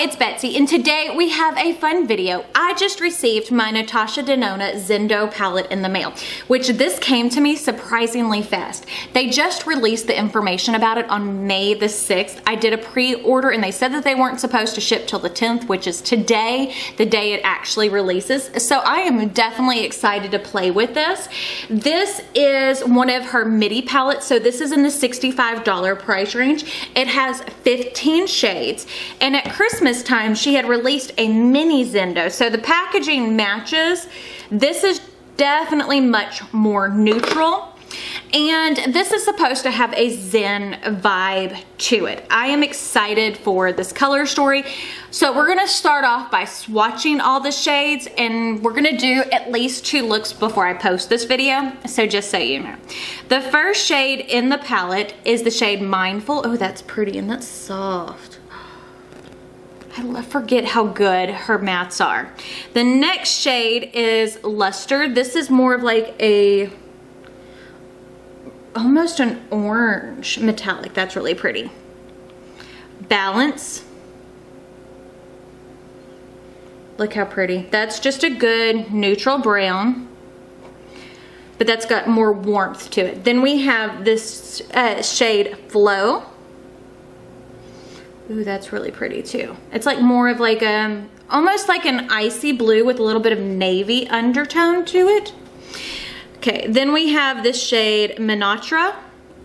it's Betsy, and today we have a fun video. I just received my Natasha Denona Zendo palette in the mail, which this came to me surprisingly fast. They just released the information about it on May the 6th. I did a pre-order and they said that they weren't supposed to ship till the 10th, which is today, the day it actually releases. So I am definitely excited to play with this. This is one of her midi palettes, so this is in the $65 price range. It has 15 shades, and at Christmas time she had released a mini Zendo, so the packaging matches. This is definitely much more neutral, and this is supposed to have a Zen vibe to it. I am excited for this color story. So we're gonna start off by swatching all the shades, and we're gonna do at least 2 looks before I post this video, so just so you know. The first shade in the palette is the shade Mindful. Oh, that's pretty and that's soft. I forget how good her mattes are. The next shade is Luster. This is more of like almost an orange metallic. That's really pretty. Balance. Look how pretty. That's just a good neutral brown, but that's got more warmth to it. Then we have this shade Flow. Ooh, that's really pretty too. It's like more of like almost like an icy blue with a little bit of navy undertone to it. Okay, then we have this shade Minatra.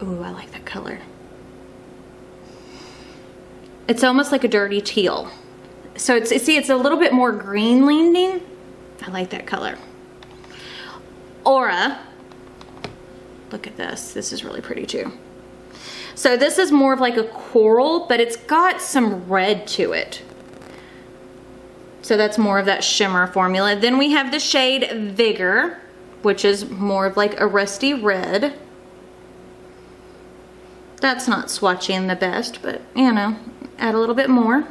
Ooh, I like that color. It's almost like a dirty teal. So it's a little bit more green leaning. I like that color. Aura. Look at this. This is really pretty too. So this is more of like a coral, but it's got some red to it. So that's more of that shimmer formula. Then we have the shade Vigor, which is more of like a rusty red. That's not swatching the best, but you know, add a little bit more.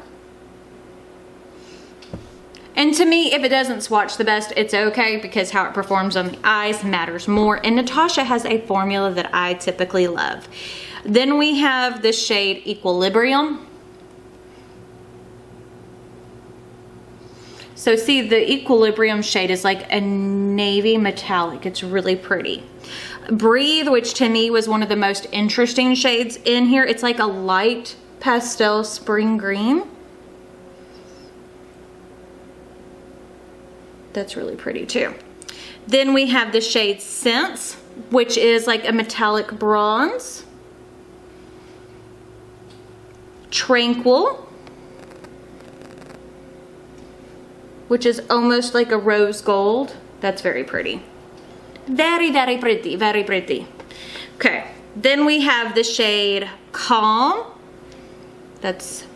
And to me, if it doesn't swatch the best, it's okay, because how it performs on the eyes matters more. And Natasha has a formula that I typically love. Then we have the shade Equilibrium. So see, the Equilibrium shade is like a navy metallic. It's really pretty. Breathe, which to me was one of the most interesting shades in here. It's like a light pastel spring green. That's really pretty too. Then we have the shade Sense, which is like a metallic bronze. Tranquil, which is almost like a rose gold. That's very pretty. Very, very pretty, very pretty. Okay, then we have the shade Calm. That's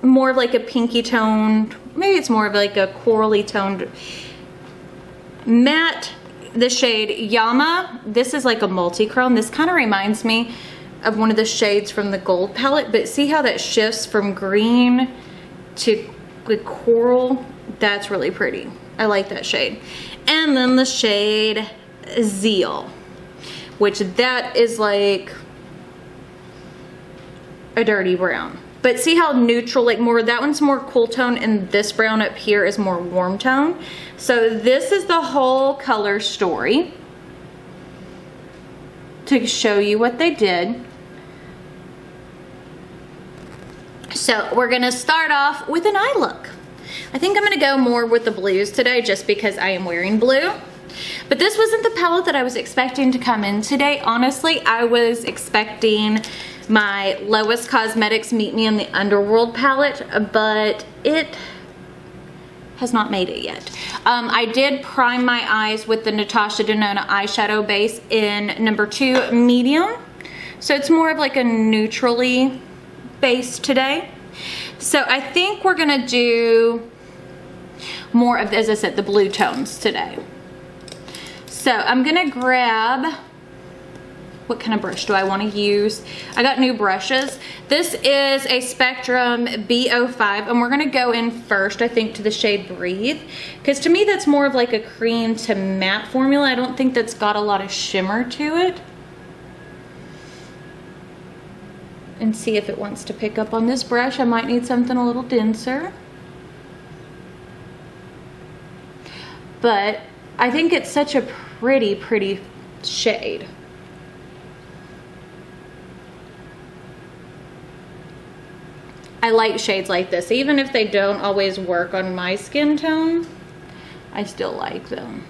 more of like a pinky toned, maybe it's more of like a corally toned. Matte, the shade Yama. This is like a multi-chrome. This kind of reminds me of one of the shades from the gold palette, but see how that shifts from green to like coral? That's really pretty. I like that shade. And then the shade Zeal, which that is like a dirty brown. But see how neutral, like more, that one's more cool tone, and this brown up here is more warm tone. So this is the whole color story to show you what they did. So we're gonna start off with an eye look. I think I'm gonna go more with the blues today just because I am wearing blue. But this wasn't the palette that I was expecting to come in today. Honestly, I was expecting my Lowest Cosmetics Meet Me in the Underworld palette, but it has not made it yet. I did prime my eyes with the Natasha Denona eyeshadow base in number 2 medium. So it's more of like a neutrally base today. So I think we're gonna do more of, as I said, the blue tones today. So I'm gonna grab, what kind of brush do I want to use? I got new brushes. This is a Spectrum B05, and we're gonna go in first, I think, to the shade Breathe, because to me that's more of like a cream to matte formula. I don't think that's got a lot of shimmer to it. and see if it wants to pick up on this brush. I might need something a little denser. But I think it's such a pretty shade. I like shades like this. Even if they don't always work on my skin tone, I still like them.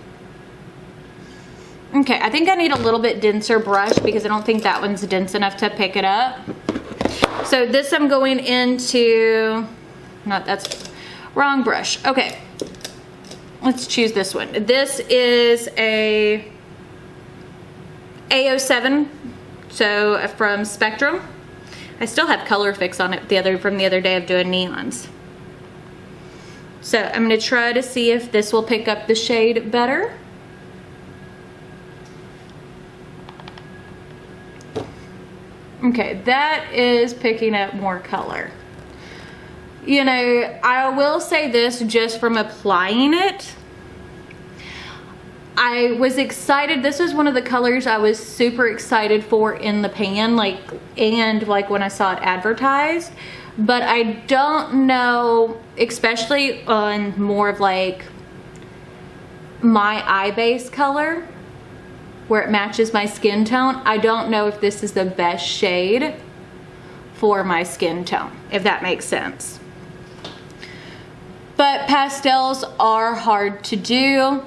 Okay, I think I need a little bit denser brush because I don't think that one's dense enough to pick it up. So this I'm going into, that's wrong brush. Okay, let's choose this one. This is a A07, so from Spectrum. I still have color fix on it from the other day of doing neons. So I'm gonna try to see if this will pick up the shade better. Okay, that is picking up more color. You know, I will say this just from applying it. I was excited. This is one of the colors I was super excited for in the pan, and when I saw it advertised. But I don't know, especially on more of like my eye base color, where it matches my skin tone, I don't know if this is the best shade for my skin tone, if that makes sense. But pastels are hard to do.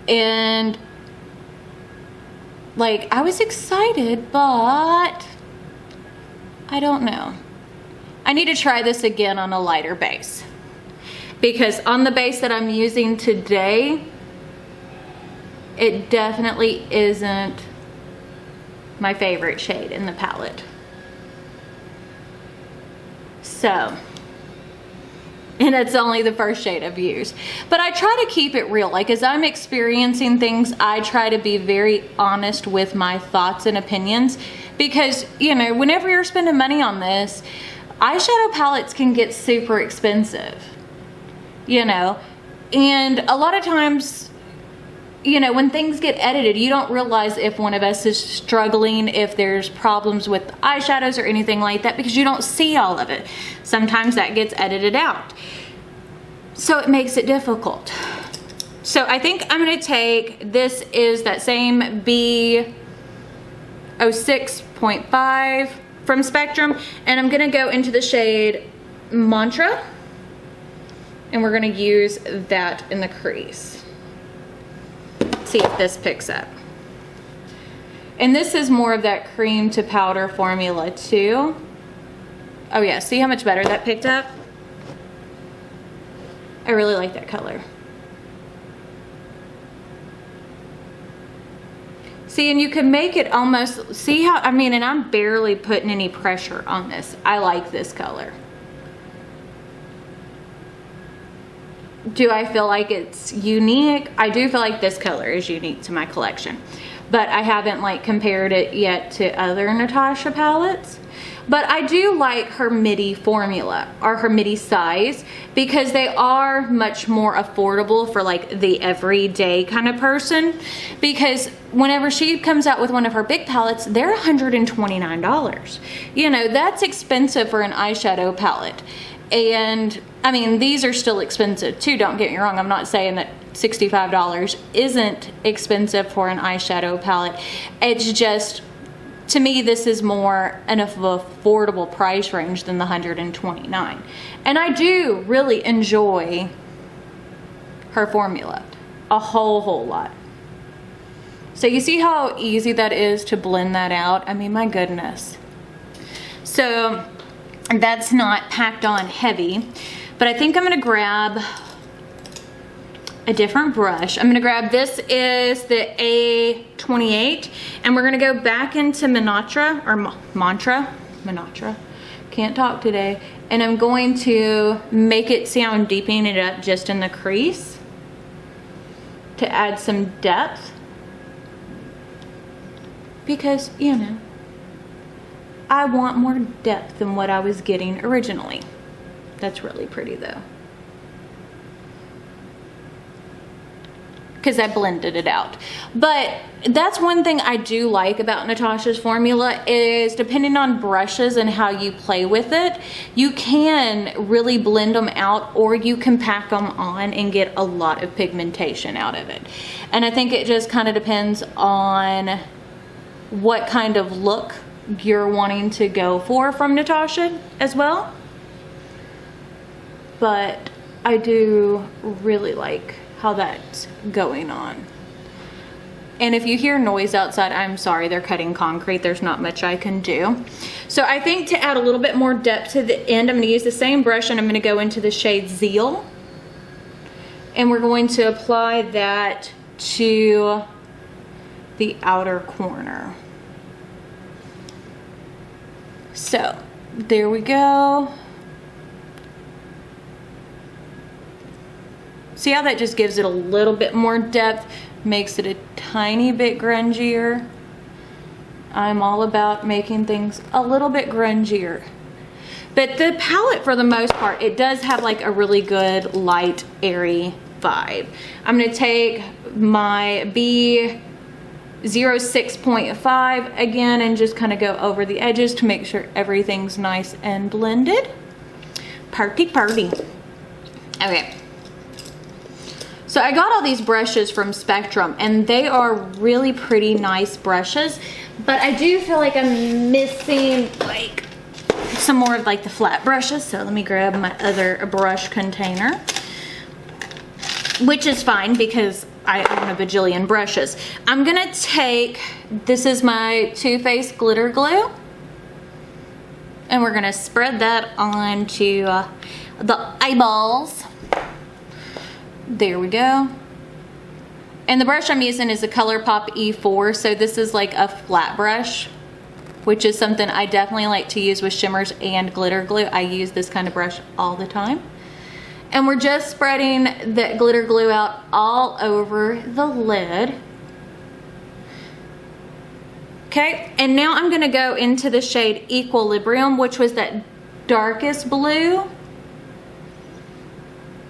And like, I was excited, but I don't know. I need to try this again on a lighter base, because on the base that I'm using today, it definitely isn't my favorite shade in the palette. So, and it's only the first shade I've used. But I try to keep it real. Like, as I'm experiencing things, I try to be very honest with my thoughts and opinions. Because, you know, whenever you're spending money on this, eyeshadow palettes can get super expensive. You know? And a lot of times, you know, when things get edited, you don't realize if one of us is struggling, if there's problems with eyeshadows or anything like that, because you don't see all of it. Sometimes that gets edited out. So it makes it difficult. So I think I'm gonna take, this is that same B06.5 from Spectrum, and I'm gonna go into the shade Mantra, and we're gonna use that in the crease. See if this picks up. And this is more of that cream to powder formula too. Oh yeah, see how much better that picked up? I really like that color. See, and you can make it almost, see how, I mean, and I'm barely putting any pressure on this. I like this color. Do I feel like it's unique? I do feel like this color is unique to my collection, but I haven't like compared it yet to other Natasha palettes. But I do like her midi formula, or her midi size, because they are much more affordable for like the everyday kind of person. Because whenever she comes out with one of her big palettes, they're $129. You know, that's expensive for an eyeshadow palette. And I mean, these are still expensive too, don't get me wrong. I'm not saying that $65 isn't expensive for an eyeshadow palette. It's just, to me, this is more an affordable price range than the $129. And I do really enjoy her formula a whole lot. So you see how easy that is to blend that out? I mean, my goodness. So that's not packed on heavy, but I think I'm gonna grab a different brush. I'm gonna grab, this is the A28, and we're gonna go back into Mantra, can't talk today, and I'm going to make it, see how I'm deepening it up just in the crease to add some depth, because, you know, I want more depth than what I was getting originally. That's really pretty though. because I blended it out. But that's one thing I do like about Natasha's formula is depending on brushes and how you play with it, you can really blend them out, or you can pack them on and get a lot of pigmentation out of it. And I think it just kind of depends on what kind of look you're wanting to go for from Natasha as well. But I do really like how that's going on. And if you hear noise outside, I'm sorry, they're cutting concrete. There's not much I can do. So I think to add a little bit more depth to the end, I'm going to use the same brush and I'm going to go into the shade Zeal. And we're going to apply that to the outer corner. So there we go. See how that just gives it a little bit more depth, makes it a tiny bit grungier. I'm all about making things a little bit grungier. But the palette, for the most part, it does have like a really good light, airy vibe. I'm gonna take my B06.5 again and just kind of go over the edges to make sure everything's nice and blended. Party, party. Okay. So I got all these brushes from Spectrum and they are really pretty nice brushes, but I do feel like I'm missing like some more of like the flat brushes. So let me grab my other brush container, which is fine because I own a bajillion brushes. I'm gonna take, this is my Too Faced glitter glue, and we're gonna spread that onto the eyeballs. There we go. And the brush I'm using is a ColourPop E4, so this is like a flat brush, which is something I definitely like to use with shimmers and glitter glue. I use this kind of brush all the time. And we're just spreading that glitter glue out all over the lid. Okay, and now I'm gonna go into the shade Equilibrium, which was that darkest blue,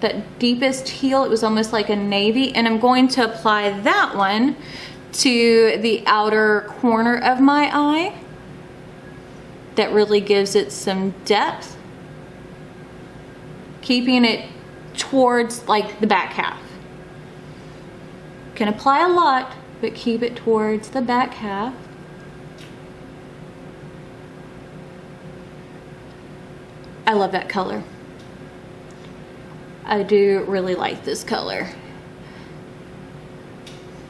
that deepest teal. It was almost like a navy, and I'm going to apply that one to the outer corner of my eye. That really gives it some depth, keeping it towards like the back half. Can apply a lot, but keep it towards the back half. I love that color. I do really like this color.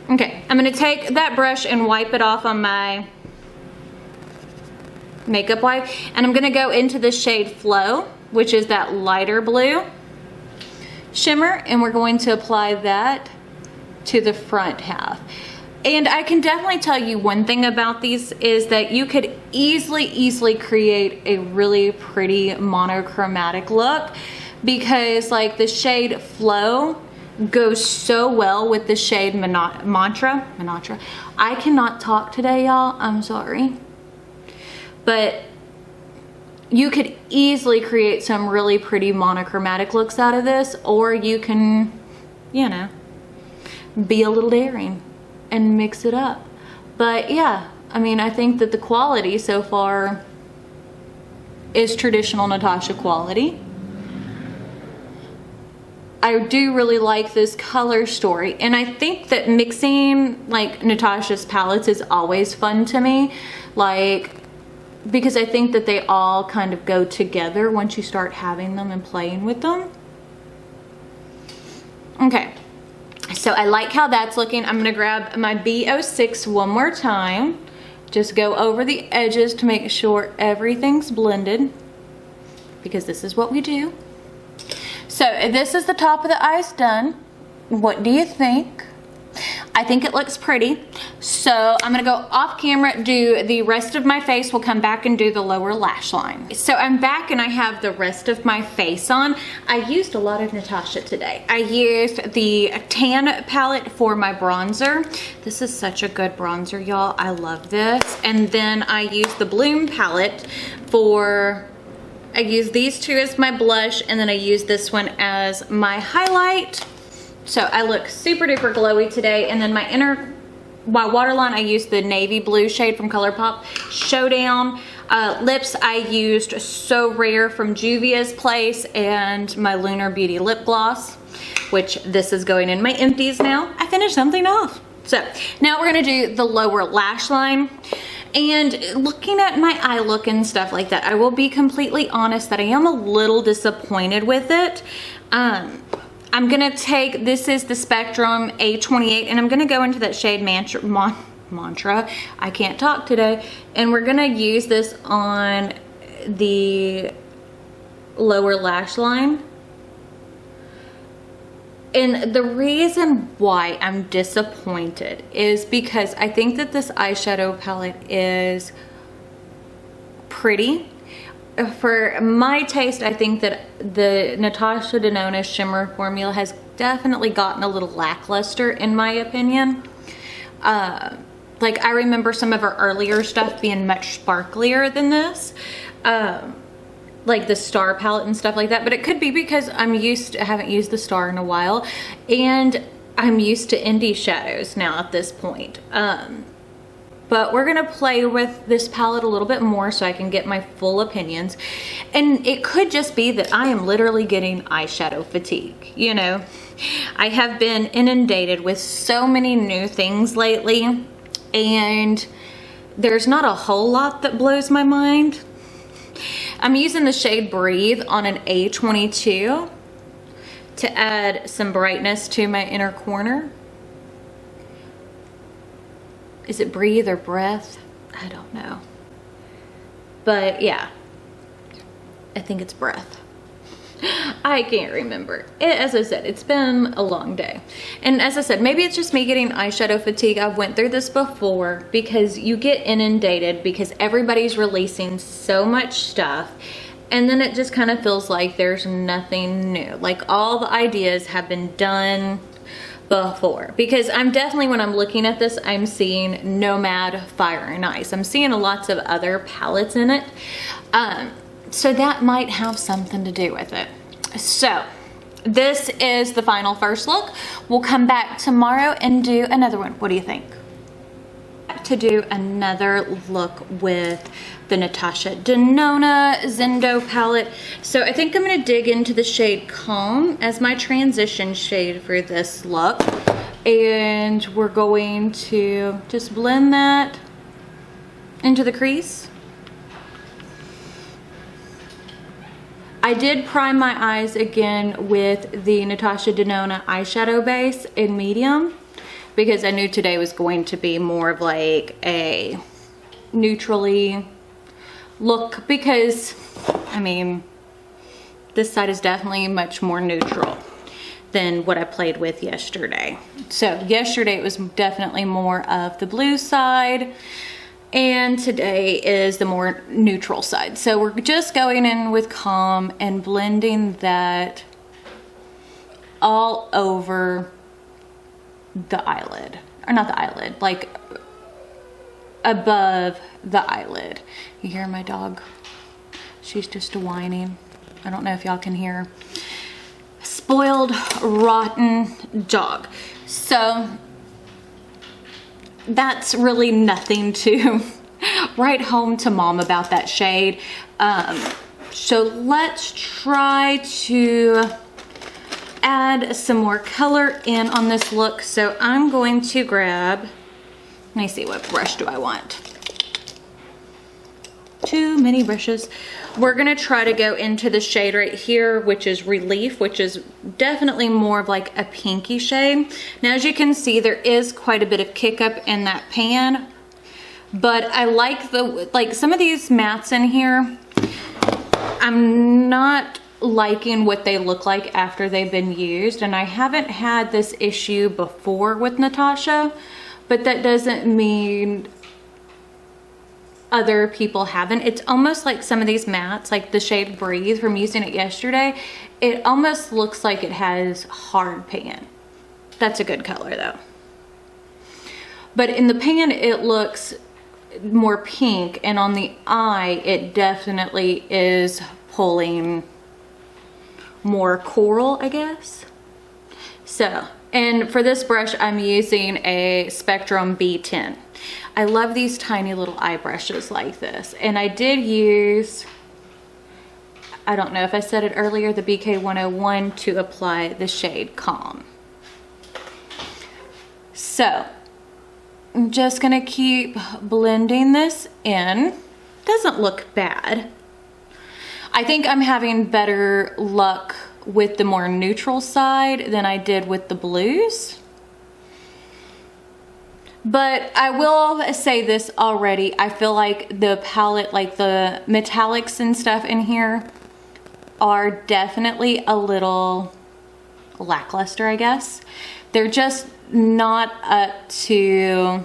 Okay, I'm gonna take that brush and wipe it off on my makeup wipe, and I'm gonna go into the shade Flow, which is that lighter blue shimmer, and we're going to apply that to the front half. And I can definitely tell you one thing about these is that you could easily create a really pretty monochromatic look, because like the shade Flow goes so well with the shade Mantra. I cannot talk today, y'all. I'm sorry. But you could easily create some really pretty monochromatic looks out of this, or you can, you know, be a little daring and mix it up. But yeah, I mean, I think that the quality so far is traditional Natasha quality. I do really like this color story, and I think that mixing like Natasha's palettes is always fun to me, like, because I think that they all kind of go together once you start having them and playing with them. Okay, so I like how that's looking. I'm gonna grab my B06 one more time, just go over the edges to make sure everything's blended, because this is what we do. So this is the top of the eyes done. What do you think? I think it looks pretty. So I'm gonna go off camera, do the rest of my face. We'll come back and do the lower lash line. So I'm back and I have the rest of my face on. I used a lot of Natasha today. I used the tan palette for my bronzer. This is such a good bronzer, y'all. I love this. And then I used the Bloom palette for, I use these two as my blush, and then I use this one as my highlight. So I look super duper glowy today. And then my waterline, I used the navy blue shade from ColourPop Showdown. Lips, I used So Rare from Juvia's Place and my Lunar Beauty lip gloss, which this is going in my empties now. I finished something off. So now we're gonna do the lower lash line. And looking at my eye look and stuff like that, I will be completely honest that I am a little disappointed with it. I'm gonna take, this is the Spectrum A28, and I'm gonna go into that shade Mantra. I can't talk today. And we're gonna use this on the lower lash line. And the reason why I'm disappointed is because I think that this eyeshadow palette is pretty. For my taste, I think that the Natasha Denona shimmer formula has definitely gotten a little lackluster in my opinion. Like I remember some of her earlier stuff being much sparklier than this. Like the Star palette and stuff like that, but it could be because I haven't used the Star in a while, and I'm used to indie shadows now at this point. But we're gonna play with this palette a little bit more so I can get my full opinions. And it could just be that I am literally getting eyeshadow fatigue, you know? I have been inundated with so many new things lately, and there's not a whole lot that blows my mind. I'm using the shade Breathe on an A22 to add some brightness to my inner corner. Is it Breathe or Breath? I don't know. But yeah, I think it's Breath. I can't remember. As I said, it's been a long day. And as I said, maybe it's just me getting eyeshadow fatigue. I've went through this before because you get inundated because everybody's releasing so much stuff. And then it just kind of feels like there's nothing new. Like all the ideas have been done before. Because I'm definitely, when I'm looking at this, I'm seeing Nomad, Fire and Ice. I'm seeing lots of other palettes in it. So that might have something to do with it. So this is the final first look. We'll come back tomorrow and do another one. What do you think? To do another look with the Natasha Denona Zendo palette. So I think I'm gonna dig into the shade Calm as my transition shade for this look. And we're going to just blend that into the crease. I did prime my eyes again with the Natasha Denona eyeshadow base in medium because I knew today was going to be more of like a neutrally look because, I mean, this side is definitely much more neutral than what I played with yesterday. So yesterday it was definitely more of the blue side, and today is the more neutral side. So we're just going in with Calm and blending that all over the eyelid, or not the eyelid, like above the eyelid. You hear my dog? She's just whining. I don't know if y'all can hear. Spoiled, rotten dog. So that's really nothing to write home to mom about that shade. So let's try to add some more color in on this look. So I'm going to grab, let me see, what brush do I want? Too many brushes. We're gonna try to go into the shade right here, which is Relief, which is definitely more of like a pinky shade. Now, as you can see, there is quite a bit of kick up in that pan, but I like some of these mattes in here. I'm not liking what they look like after they've been used, and I haven't had this issue before with Natasha, but that doesn't mean other people haven't. It's almost like some of these mattes, like the shade Breathe from using it yesterday, it almost looks like it has hard pan. That's a good color though. But in the pan it looks more pink, and on the eye it definitely is pulling more coral, I guess. So And for this brush, I'm using a Spectrum B10. I love these tiny little eye brushes like this. And I did use, I don't know if I said it earlier, the BK101 to apply the shade Calm. So I'm just gonna keep blending this in. Doesn't look bad. I think I'm having better luck with the more neutral side than I did with the blues. But I will say this already, I feel like the palette, like the metallics and stuff in here are definitely a little lackluster, I guess. They're just not up to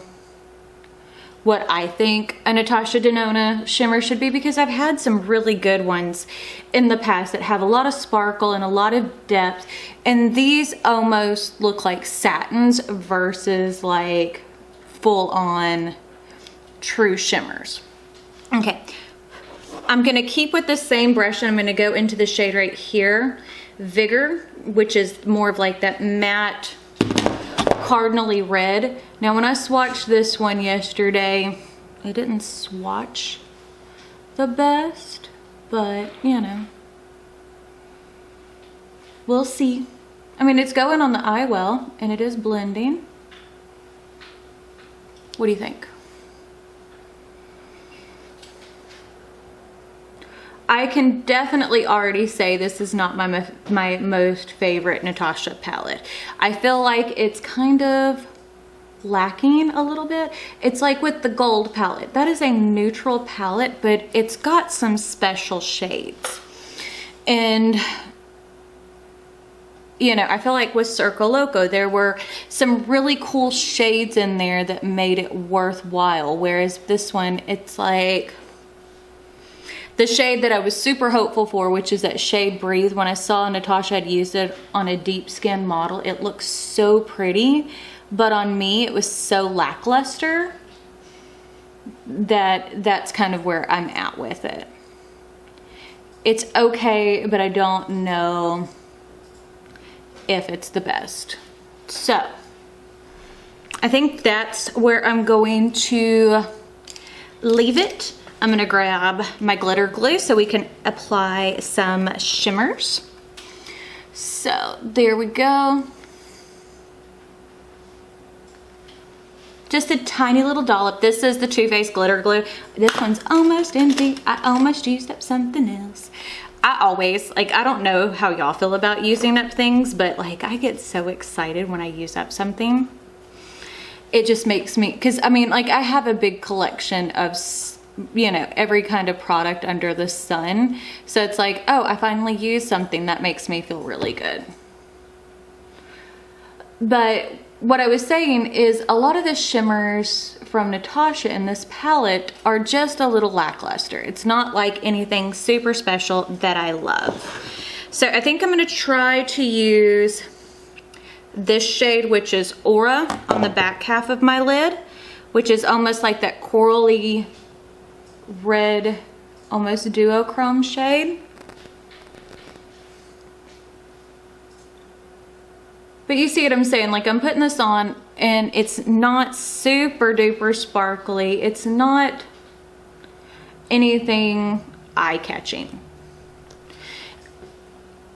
what I think a Natasha Denona shimmer should be, because I've had some really good ones in the past that have a lot of sparkle and a lot of depth, and these almost look like satins versus like full-on true shimmers. Okay, I'm gonna keep with the same brush and I'm gonna go into the shade right here, Vigor, which is more of like that matte cardinally red. Now when I swatched this one yesterday, it didn't swatch the best, but you know, we'll see. I mean, it's going on the eye well and it is blending. What do you think? I can definitely already say this is not my most favorite Natasha palette. I feel like it's kind of lacking a little bit. It's like with the gold palette. That is a neutral palette, but it's got some special shades. And you know, I feel like with Circo Loco, there were some really cool shades in there that made it worthwhile. Whereas this one, it's like the shade that I was super hopeful for, which is that shade Breathe. When I saw Natasha had used it on a deep skin model, it looks so pretty, but on me it was so lackluster that that's kind of where I'm at with it. It's okay, but I don't know if it's the best. So I think that's where I'm going to leave it. I'm gonna grab my glitter glue so we can apply some shimmers. So there we go. Just a tiny little dollop. This is the Too Faced glitter glue. This one's almost empty. I almost used up something else. I always, like, I don't know how y'all feel about using up things, but like I get so excited when I use up something. It just makes me, because I mean, like, I have a big collection of, you know, every kind of product under the sun. So it's like, oh, I finally used something. That makes me feel really good. But what I was saying is a lot of the shimmers from Natasha in this palette are just a little lackluster. It's not like anything super special that I love. So I think I'm gonna try to use this shade, which is Aura, on the back half of my lid, which is almost like that corally red, almost duochrome shade. But you see what I'm saying? Like, I'm putting this on and it's not super duper sparkly. It's not anything eye-catching.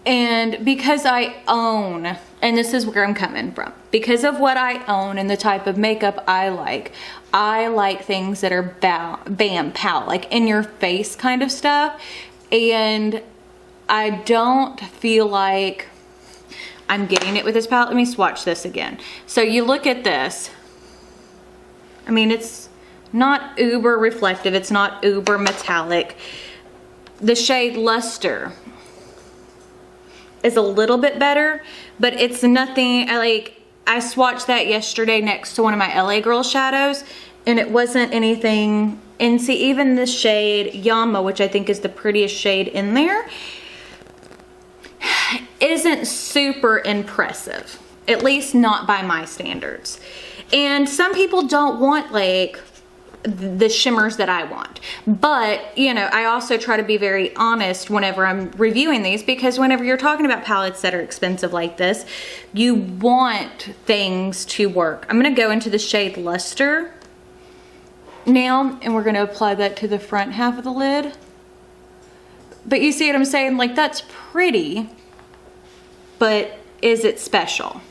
And because I own, and this is where I'm coming from, because of what I own and the type of makeup I like things that are bam, pow, like in your face kind of stuff. And I don't feel like I'm getting it with this palette. Let me swatch this again. So you look at this. I mean, it's not uber reflective. It's not uber metallic. The shade Luster is a little bit better, but it's nothing. I swatched that yesterday next to one of my LA Girl shadows, and it wasn't anything. And see, even the shade Yama, which I think is the prettiest shade in there, isn't super impressive, at least not by my standards. And some people don't want like the shimmers that I want. But, you know, I also try to be very honest whenever I'm reviewing these, because whenever you're talking about palettes that are expensive like this, you want things to work. I'm gonna go into the shade Luster now, and we're gonna apply that to the front half of the lid. But you see what I'm saying? Like, that's pretty, but is it special?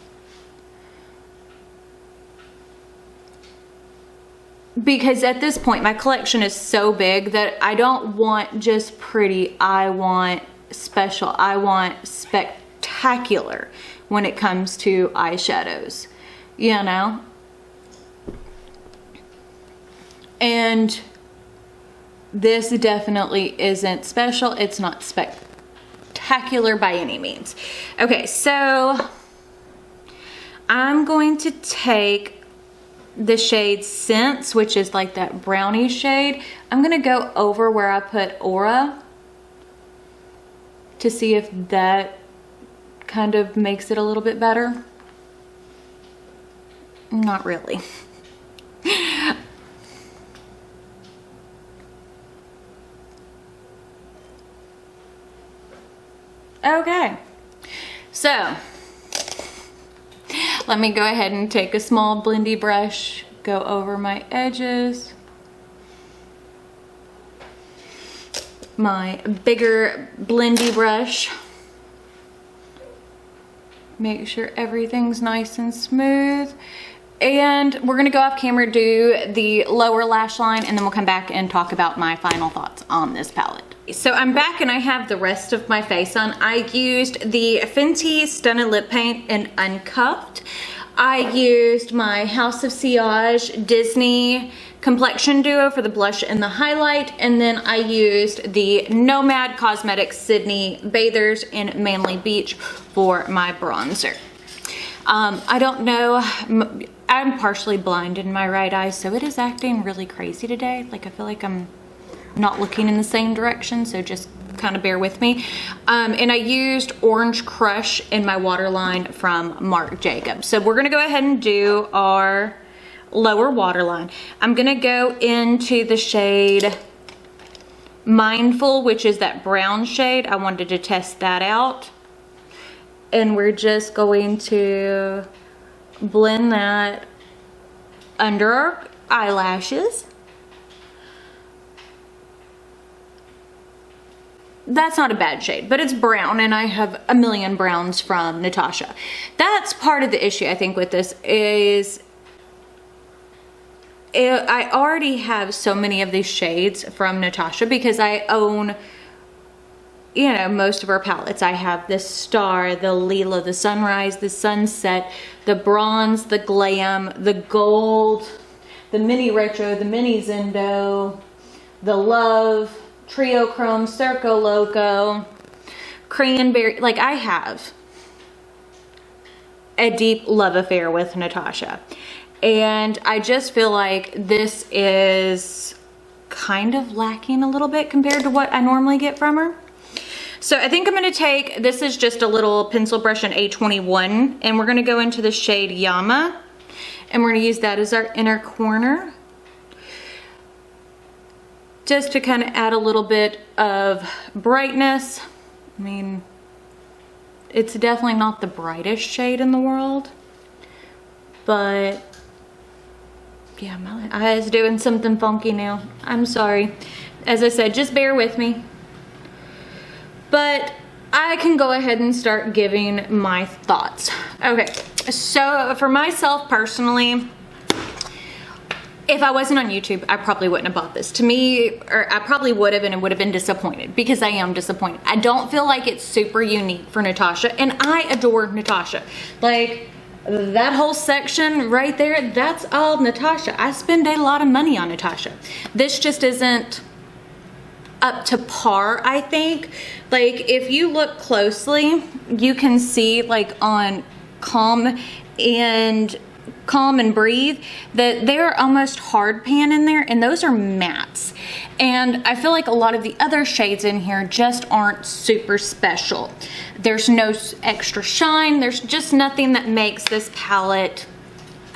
Because at this point, my collection is so big that I don't want just pretty, I want special, I want spectacular when it comes to eyeshadows, you know? And this definitely isn't special. It's not spectacular by any means. Okay, so I'm going to take the shade Sense, which is like that brownie shade. I'm gonna go over where I put Aura to see if that kind of makes it a little bit better. Not really. Okay, so let me go ahead and take a small blendy brush, go over my edges. My bigger blendy brush. Make sure everything's nice and smooth. And we're gonna go off camera, do the lower lash line, and then we'll come back and talk about my final thoughts on this palette. So I'm back and I have the rest of my face on. I used the Fenty Stunna Lip Paint in Uncuffed. I used my House of Sillage Disney Complexion Duo for the blush and the highlight. And then I used the Nomad Cosmetics Sydney Bathers in Manly Beach for my bronzer. I don't know, I'm partially blind in my right eye, so it is acting really crazy today. Like, I feel like I'm not looking in the same direction, so just kind of bear with me. And I used Orange Crush in my waterline from Marc Jacobs. So we're gonna go ahead and do our lower waterline. I'm gonna go into the shade Mindful, which is that brown shade. I wanted to test that out. And we're just going to blend that under our eyelashes. That's not a bad shade, but it's brown, and I have a million browns from Natasha. That's part of the issue, I think, with this is I already have so many of these shades from Natasha because I own, you know, most of her palettes. I have the Star, the Lila, the Sunrise, the Sunset, the Bronze, the Glam, the Gold, the Mini Retro, the Mini Zendo, the Love, Trio Chrome, Circo Loco, Cranberry. Like, I have a deep love affair with Natasha. And I just feel like this is kind of lacking a little bit compared to what I normally get from her. So I think I'm going to take, this is just a little pencil brush in A21, and we're going to go into the shade Yama, and we're going to use that as our inner corner, just to kind of add a little bit of brightness. I mean, it's definitely not the brightest shade in the world, but yeah, my eye is doing something funky now. I'm sorry. As I said, just bear with me. But I can go ahead and start giving my thoughts. Okay, so for myself personally, if I wasn't on YouTube, I probably wouldn't have bought this. To me, or I probably would have, and it would have been disappointed, because I am disappointed. I don't feel like it's super unique for Natasha, and I adore Natasha. Like, that whole section right there, that's all Natasha. I spend a lot of money on Natasha. This just isn't up to par, I think. Like, if you look closely, you can see, like, on Calm and Breathe, that they're almost hard pan in there, and those are mattes. And I feel like a lot of the other shades in here just aren't super special. There's no extra shine. There's just nothing that makes this palette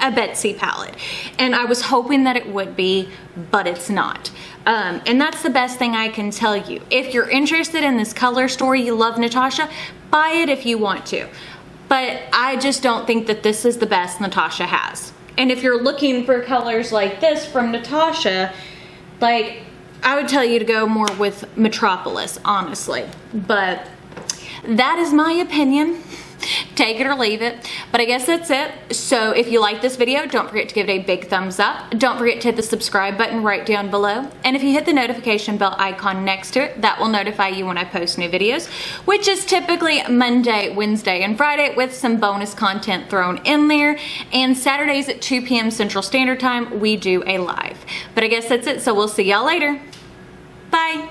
a Betsy palette. And I was hoping that it would be, but it's not. And that's the best thing I can tell you. If you're interested in this color story, you love Natasha, buy it if you want to. But I just don't think that this is the best Natasha has. And if you're looking for colors like this from Natasha, like, I would tell you to go more with Metropolis, honestly. But that is my opinion. Take it or leave it. But I guess that's it. So if you like this video, don't forget to give it a big thumbs up. Don't forget to hit the subscribe button right down below. And if you hit the notification bell icon next to it, that will notify you when I post new videos, which is typically Monday, Wednesday, and Friday with some bonus content thrown in there. And Saturdays at 2 p.m. Central Standard Time, we do a live. But I guess that's it. So we'll see y'all later. Bye.